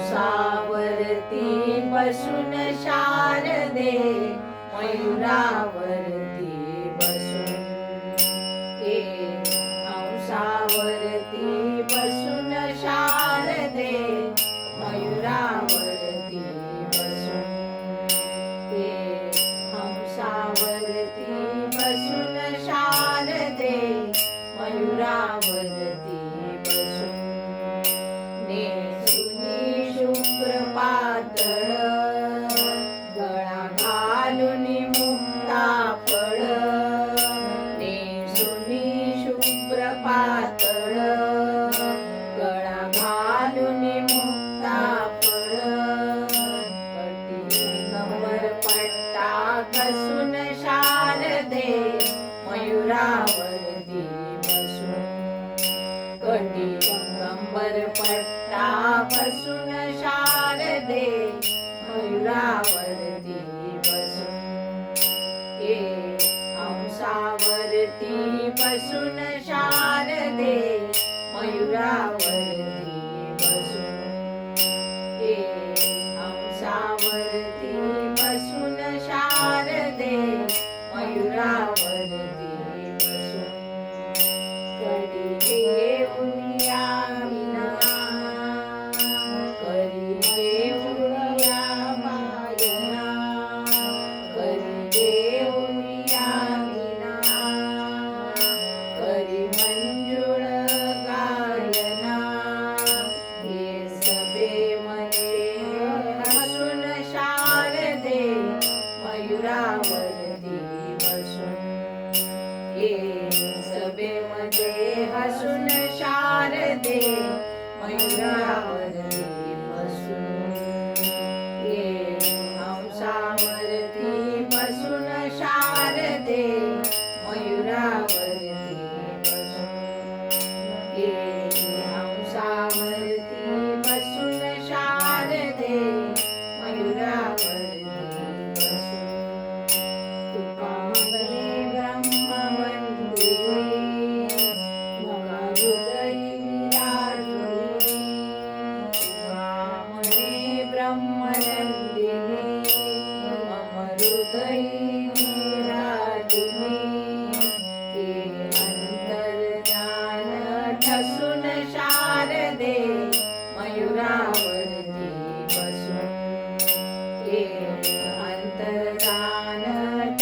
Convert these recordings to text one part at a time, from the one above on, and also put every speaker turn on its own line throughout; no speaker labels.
हंसावरती बसून शारदे मयुरावरती बसून हंसावरती बसून शारदे मयुरावरती बसून हंसावरती बसून शारदे मयुरावरती बसून नेसुनी शुभ्र पातळ गळा घालून मुक्ताफळ नेसुनी शुभ्र पातळ गळा घालून मुक्ताफळ कटी कंबर पट्टा कसून शारदे मयुरावरती बसून कटी कंबर पट्टा बसून शारदे मयुरावरती बसून हंसावरती बसून शारदे मयुरावरती बसून हंसावरती बसून शारदे मयुरावरती बसून करी घेऊनिया विना करी घेऊनिया मायना करी घेऊनिया विना करी मंजुळ गायना हे सभे मध्ये हसून शारदे मयुरावरती बसून सभेमध्ये हसून शारदे मयुरावरती बसून हंसावरती बसून शारदे मयुरावरती बसून हंसावरती बसून शारदे मयुरावरती बसून तुका म्हणे ब्रह्म ब्रह्मनंदिनी मम हृदयी विराजिनी हे अंतर्ज्ञान ठसून शारदे मयुरावरती बसून हे अंतर्ज्ञान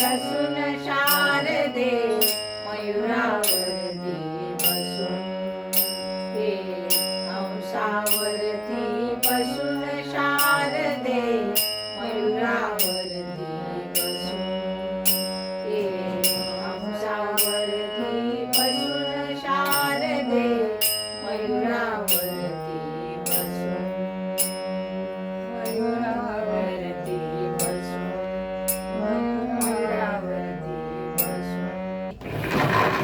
ठसून शारदे मयुरावरती बसून हे हंसावरती बसून